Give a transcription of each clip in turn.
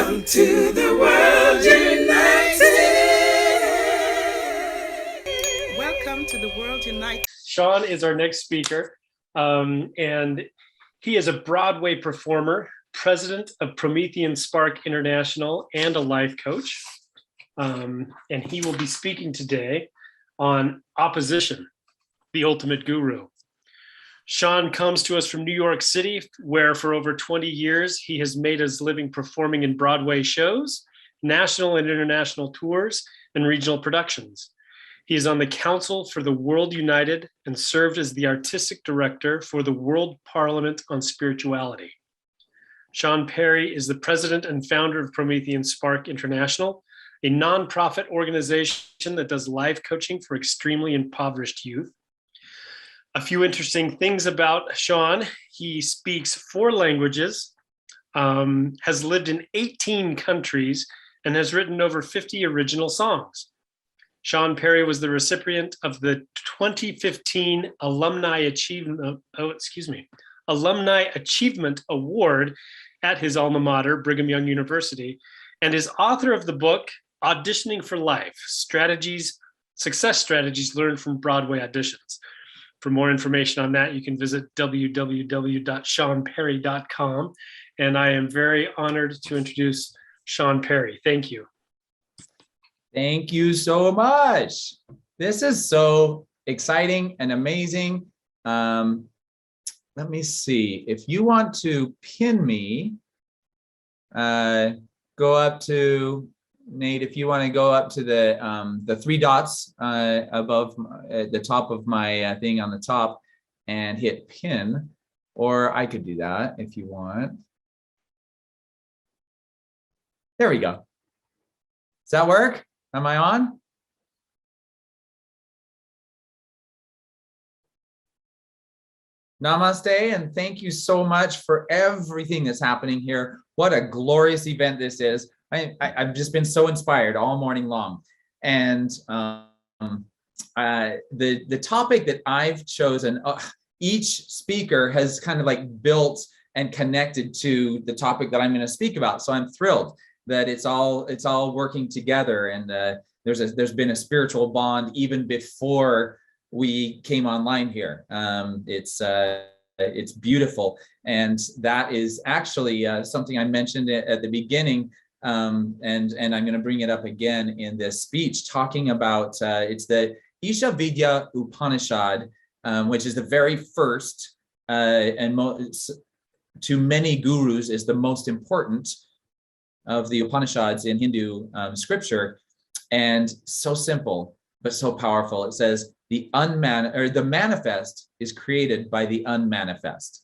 Welcome to the World United. Welcome to the World United. Shaun is our next speaker, and he is a Broadway performer, president of Promethean Spark International, and a life coach. And he will be speaking today on opposition, the ultimate guru. Shaun comes to us from New York City, where for over 20 years, he has made his living performing in Broadway shows, national and international tours, and regional productions. He is on the Council for the World United and served as the artistic director for the World Parliament on Spirituality. Shaun Parry is the president and founder of Promethean Spark International, a nonprofit organization that does life coaching for extremely impoverished youth. A few interesting things about Shaun: he speaks 4 languages, has lived in 18 countries, and has written over 50 original songs. Shaun Parry was the recipient of the 2015 Alumni Achievement Award at his alma mater, Brigham Young University, and is author of the book Auditioning for Life: Success Strategies Learned from Broadway Auditions. For more information on that, you can visit www.shaunparry.com. And I am very honored to introduce Shaun Parry. Thank you. Thank you so much. This is so exciting and amazing. Let me see. If you want to pin me, go up to Nate. If you want to go up to the 3 dots above at the top of my thing on the top and hit pin, or I could do that if you want. There we go. Does that work? Am I on? Namaste, and thank you so much for everything that's happening here. What a glorious event this is. I've just been so inspired all morning long. And the topic that I've chosen, each speaker has kind of like built and connected to the topic that I'm going to speak about. So I'm thrilled that it's all working together, and there's been a spiritual bond even before we came online here. It's beautiful, and that is actually something I mentioned at the beginning, and I'm going to bring it up again in this speech, talking about it's the Isha Vidya Upanishad, which is the very first and to many gurus is the most important of the Upanishads in Hindu scripture, and so simple but so powerful. It says the manifest is created by the unmanifest,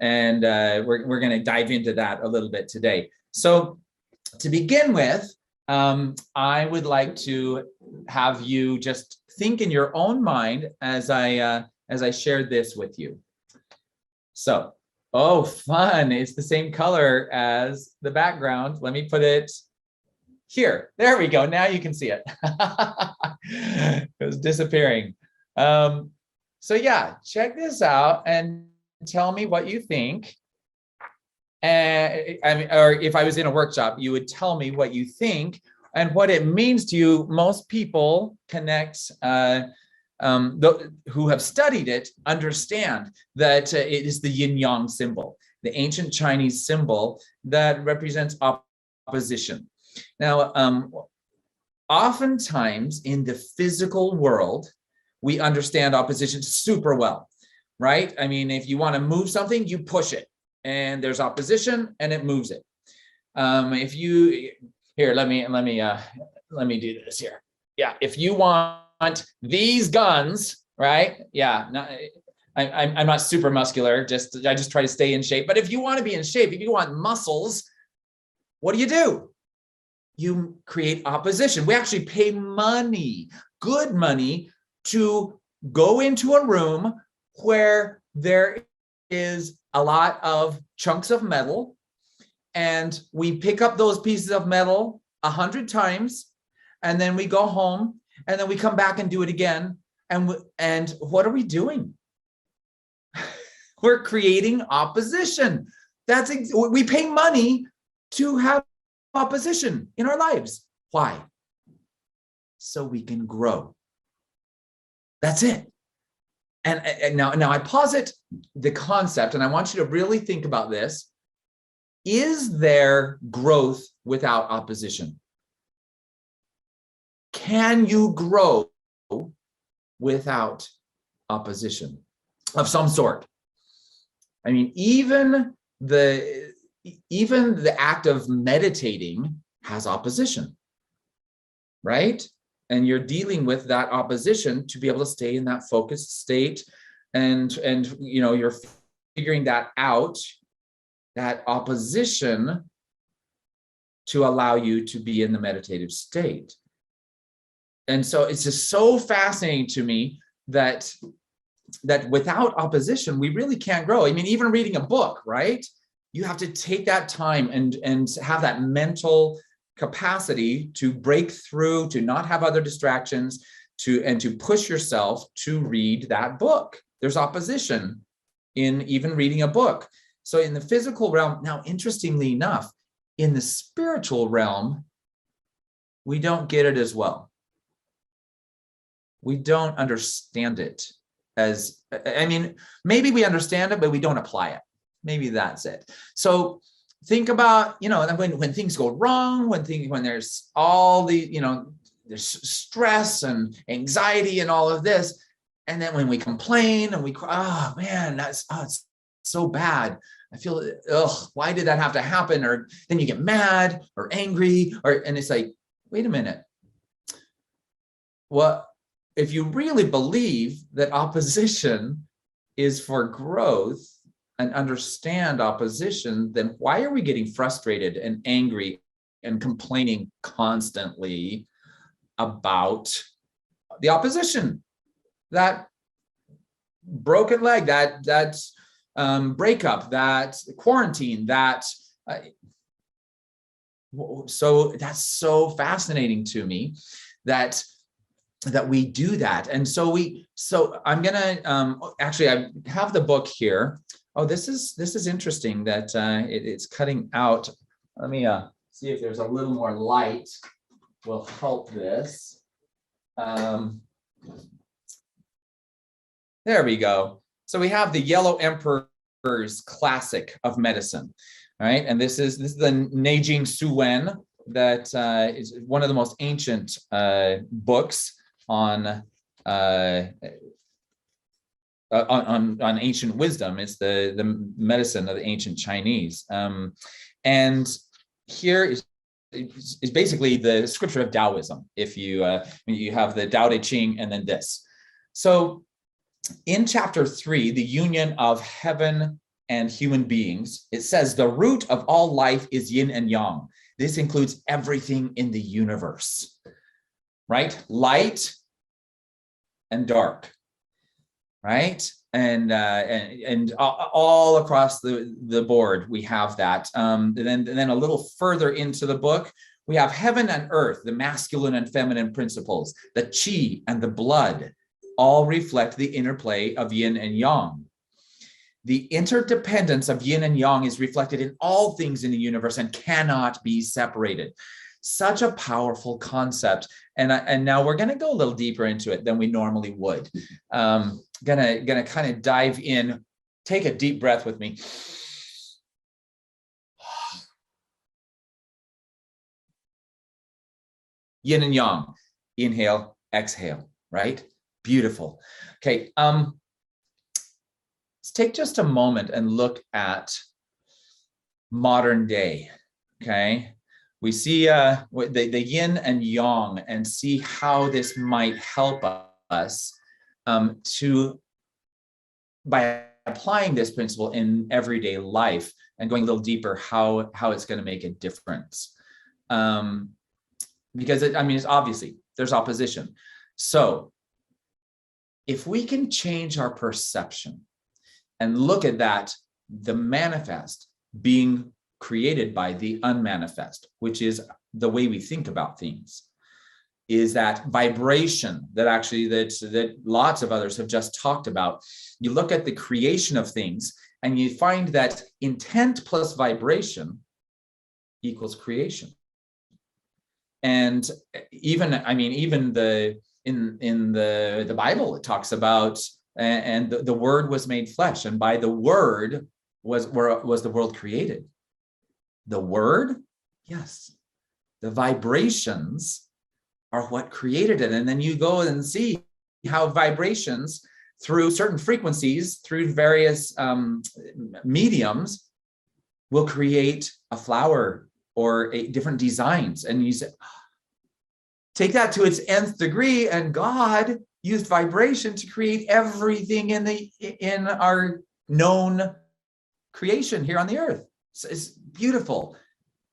and we're going to dive into that a little bit today. So to begin with, I would like to have you just think in your own mind as I shared this with you. So, oh, fun! It's the same color as the background. Let me put it here. There we go. Now you can see it. It was disappearing. So yeah, check this out and tell me what you think. Or if I was in a workshop, you would tell me what you think and what it means to you. Most people connect, who have studied it, understand that it is the yin-yang symbol, the ancient Chinese symbol that represents opposition. Now, oftentimes in the physical world, we understand opposition super well, right? I mean, if you want to move something, you push it, and there's opposition, and it moves it. If you here, let me do this here. Yeah, if you want these guns, right? Yeah, I'm not super muscular. I just try to stay in shape. But if you want to be in shape, if you want muscles, what do? You create opposition. We actually pay money, good money, to go into a room where there is a lot of chunks of metal, and we pick up those pieces of metal 100 times, and then we go home, and then we come back and do it again. And what are we doing? We're creating opposition. We pay money to have opposition in our lives. Why? So we can grow. That's it. And now I posit the concept, and I want you to really think about this. Is there growth without opposition? Can you grow without opposition of some sort? I mean, even the act of meditating has opposition, right? And you're dealing with that opposition to be able to stay in that focused state, and you know, you're figuring that out, that opposition, to allow you to be in the meditative state. And so it's just so fascinating to me that without opposition, we really can't grow. I mean, even reading a book, right? You have to take that time and have that mental capacity to break through, to not have other distractions, and to push yourself to read that book. There's opposition in even reading a book. So in the physical realm, now, interestingly enough, in the spiritual realm, we don't get it as well. We don't understand it as, I mean, maybe we understand it, but we don't apply it. Maybe that's it. So think about, you know, when things go wrong, when there's all the, you know, there's stress and anxiety and all of this. And then when we complain and we cry, oh man, it's so bad. I feel, why did that have to happen? Or then you get mad or angry, and it's like, wait a minute. Well, if you really believe that opposition is for growth and understand opposition, then why are we getting frustrated and angry and complaining constantly about the opposition? That broken leg, that breakup, that quarantine, so that's so fascinating to me that we do that. And so I'm gonna actually, I have the book here. Oh, this is interesting that it's cutting out. Let me see if there's a little more light will help this. There we go. So we have the Yellow Emperor's Classic of Medicine, right? And this is the Neijing Suwen, that is one of the most ancient books on ancient wisdom. It's the medicine of the ancient Chinese, and here is basically the scripture of Taoism. If you have the Tao Te Ching and then this. So in chapter 3, the union of heaven and human beings, it says the root of all life is yin and yang. This includes everything in the universe, right? Light and dark, right? And all across the board, we have that. Then a little further into the book, we have heaven and earth, the masculine and feminine principles, the chi and the blood, all reflect the interplay of yin and yang. The interdependence of yin and yang is reflected in all things in the universe and cannot be separated. Such a powerful concept. And now we're going to go a little deeper into it than we normally would. Gonna kind of dive in. Take a deep breath with me. Yin and yang. Inhale, exhale, right? Beautiful. Okay, let's take just a moment and look at modern day, okay? We see the yin and yang and see how this might help us by applying this principle in everyday life and going a little deeper, how it's going to make a difference. Because it's obviously there's opposition. So if we can change our perception and look at that, the manifest being created by the unmanifest, which is the way we think about things, is that vibration that lots of others have just talked about. You look at the creation of things and you find that intent plus vibration equals creation. And even, I mean, even in the Bible, it talks about, and the word was made flesh, and by the word was the world created. The word, yes. The vibrations are what created it. And then you go and see how vibrations through certain frequencies, through various mediums, will create a flower or different designs. And you say, take that to its nth degree, and God used vibration to create everything in our known creation here on the earth. So it's beautiful.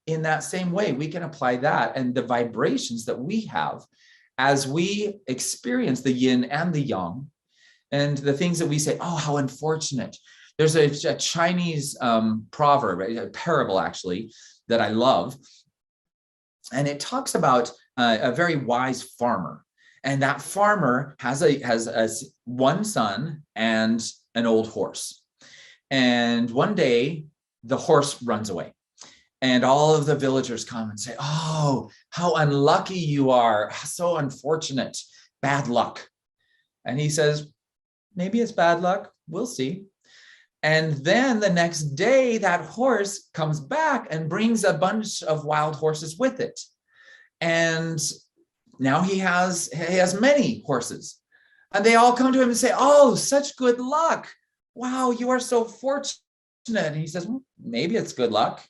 In that same way, we can apply that and the vibrations that we have as we experience the yin and the yang, and the things that we say, oh, how unfortunate. There's a Chinese proverb, a parable actually, that I love. And it talks about a very wise farmer. And that farmer has one son and an old horse. And one day, the horse runs away. And all of the villagers come and say, oh, how unlucky you are. So unfortunate. Bad luck. And he says, maybe it's bad luck. We'll see. And then the next day, that horse comes back and brings a bunch of wild horses with it. And now he has many horses. And they all come to him and say, oh, such good luck. Wow, you are so fortunate. And he says, well, maybe it's good luck.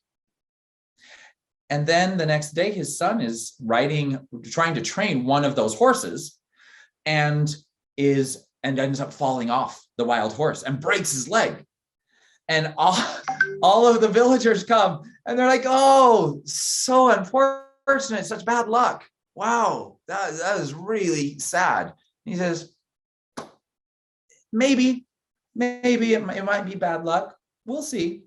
And then the next day, his son is trying to train one of those horses, and ends up falling off the wild horse and breaks his leg. And all of the villagers come and they're like, oh, so unfortunate, such bad luck. Wow, that is really sad. And he says, maybe it might be bad luck. We'll see.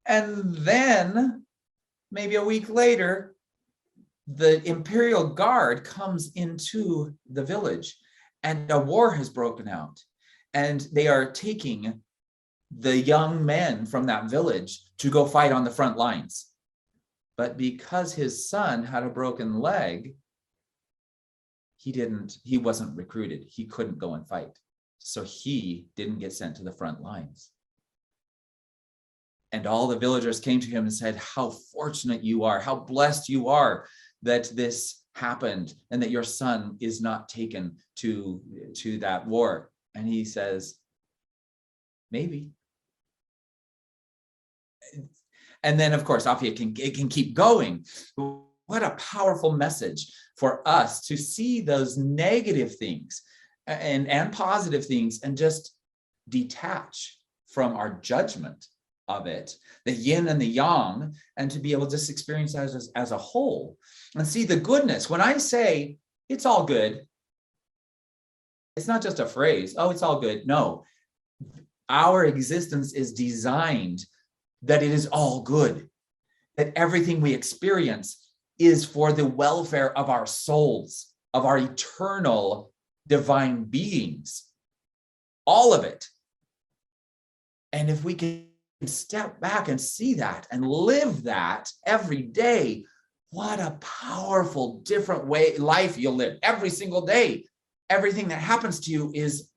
And then maybe a week later, the Imperial Guard comes into the village and a war has broken out. And they are taking the young men from that village to go fight on the front lines. But because his son had a broken leg, he wasn't recruited. He couldn't go and fight. So he didn't get sent to the front lines. And all the villagers came to him and said, how fortunate you are, how blessed you are that this happened and that your son is not taken to that war. And he says, maybe. And then, of course, it can keep going. What a powerful message for us to see those negative things and positive things and just detach from our judgment of it, the yin and the yang, and to be able to just experience that as a whole and see the goodness. When I say it's all good, it's not just a phrase, oh, it's all good. No, our existence is designed that it is all good, that everything we experience is for the welfare of our souls, of our eternal divine beings, all of it. And if we can step back and see that and live that every day, what a powerful, different life you'll live every single day. Everything that happens to you is,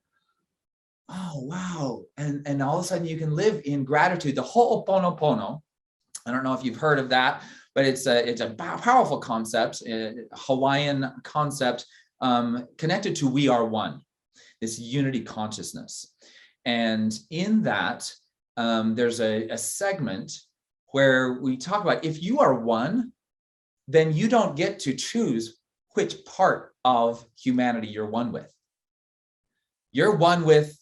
oh, wow. And all of a sudden you can live in gratitude. The Ho'oponopono, I don't know if you've heard of that, but it's a powerful concept, a Hawaiian concept connected to we are one, this unity consciousness. And in that, there's a segment where we talk about if you are one, then you don't get to choose which part of humanity you're one with. You're one with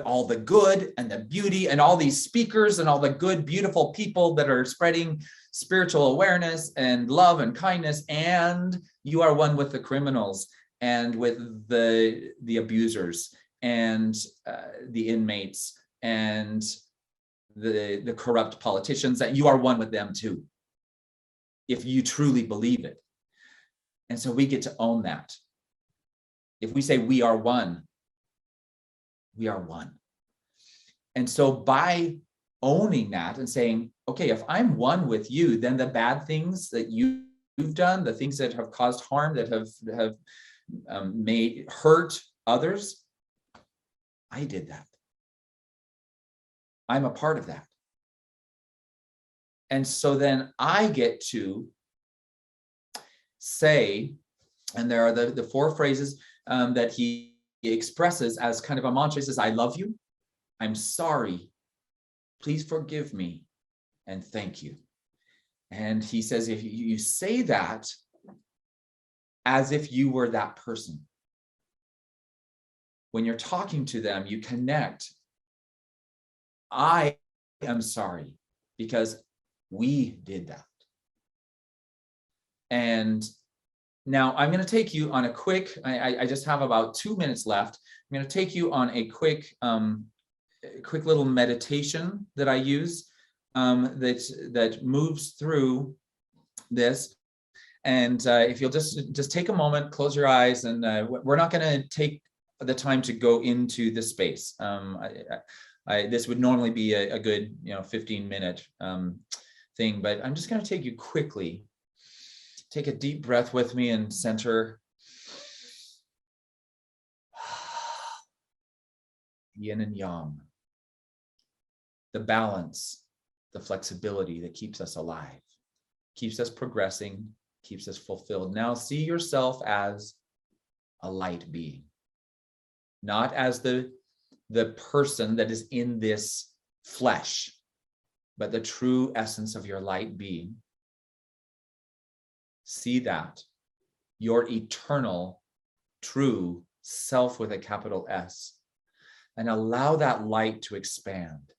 all the good and the beauty and all these speakers and all the good, beautiful people that are spreading spiritual awareness and love and kindness. And you are one with the criminals and with the abusers and the inmates and the corrupt politicians, that you are one with them too, if you truly believe it. And so we get to own that. If we say we are one, we are one. And so by owning that and saying, okay, if I'm one with you, then the bad things that you you've done, the things that have caused harm, that have made hurt others, I did that. I'm a part of that. And so then I get to say, and there are the four phrases that he expresses as kind of a mantra. He says, I love you, I'm sorry, please forgive me, and thank you. And he says, if you say that as if you were that person, when you're talking to them, you connect. I am sorry because we did that. And now I'm going to take you on a quick, I just have about 2 minutes left. I'm going to take you on a quick little meditation that I use that moves through this. And if you'll just take a moment, close your eyes, and we're not going to take the time to go into the space. This would normally be a good 15-minute thing, but I'm just going to take you quickly. Take a deep breath with me and center. Yin and yang. The balance, the flexibility that keeps us alive, keeps us progressing, keeps us fulfilled. Now see yourself as a light being, not as the person that is in this flesh, but the true essence of your light being. See that, your eternal, true self with a capital S, and allow that light to expand.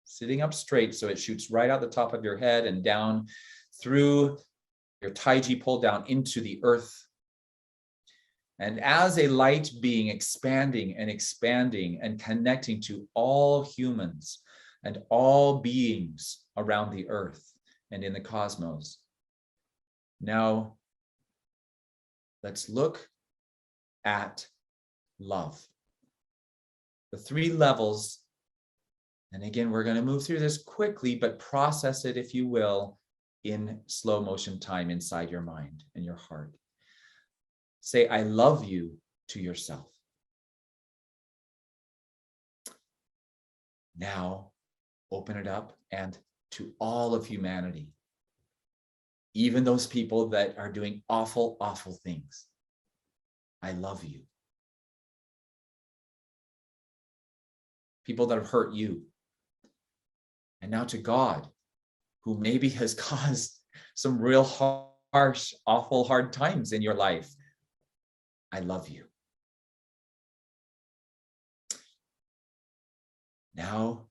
Sitting up straight so it shoots right out the top of your head and down through your taiji pull down into the earth. And as a light being expanding and connecting to all humans and all beings around the earth and in the cosmos. Now, let's look at love. The 3 levels, and again, we're going to move through this quickly, but process it, if you will, in slow motion time inside your mind and your heart. Say, I love you to yourself. Now, open it up and to all of humanity. Even those people that are doing awful, awful things. I love you. People that have hurt you. And now to God, who maybe has caused some real harsh, awful, hard times in your life. I love you. Now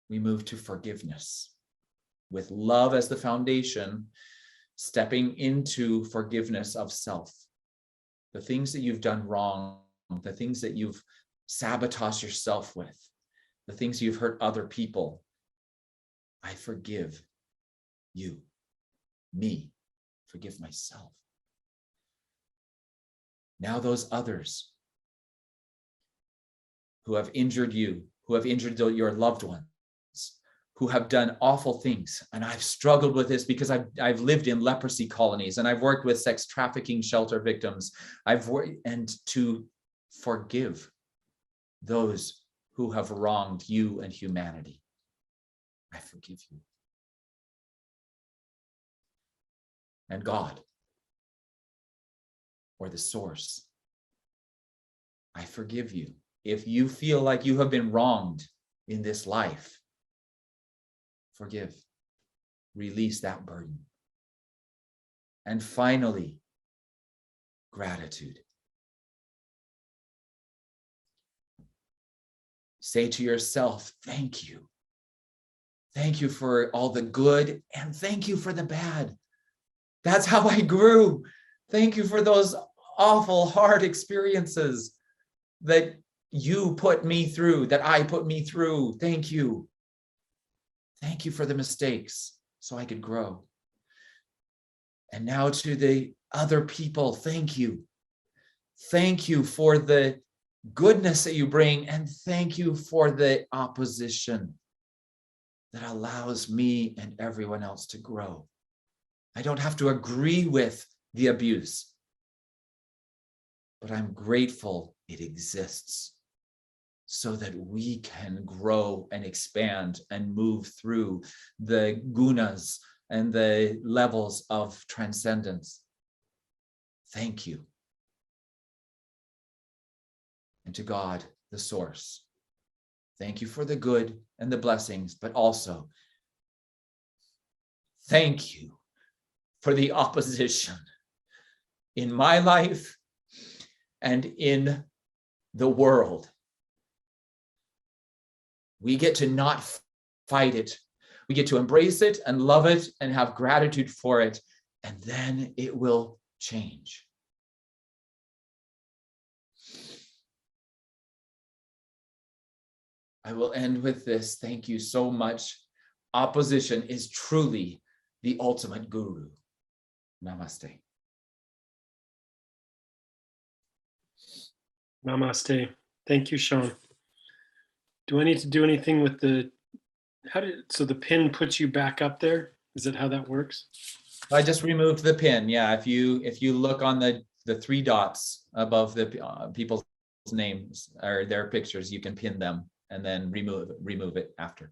we move to forgiveness. With love as the foundation, stepping into forgiveness of self. The things that you've done wrong, the things that you've sabotaged yourself with, the things you've hurt other people. I forgive you, me, forgive myself. Now those others who have injured you, who have injured your loved ones, who have done awful things. And I've struggled with this because I've lived in leprosy colonies and I've worked with sex trafficking shelter victims. And to forgive those who have wronged you and humanity. I forgive you. And God, or the source, I forgive you. If you feel like you have been wronged in this life, forgive, release that burden. And finally, gratitude. Say to yourself, thank you. Thank you for all the good and thank you for the bad. That's how I grew. Thank you for those awful, hard experiences that you put me through, that I put me through. Thank you. Thank you for the mistakes so I could grow. And now to the other people, thank you. Thank you for the goodness that you bring, and thank you for the opposition that allows me and everyone else to grow. I don't have to agree with the abuse, but I'm grateful it exists so that we can grow and expand and move through the gunas and the levels of transcendence. Thank you. And to God, the source, thank you for the good and the blessings, but also thank you for the opposition in my life and in the world. We get to not fight it. We get to embrace it and love it and have gratitude for it, and then it will change. I will end with this. Thank you so much. Opposition is truly the ultimate guru. Namaste. Namaste. Thank you, Shaun. Do I need to do anything with the, so the pin puts you back up there? Is that how that works? I just removed the pin. Yeah, if you look on the three dots above the people's names or their pictures, you can pin them and then remove it after.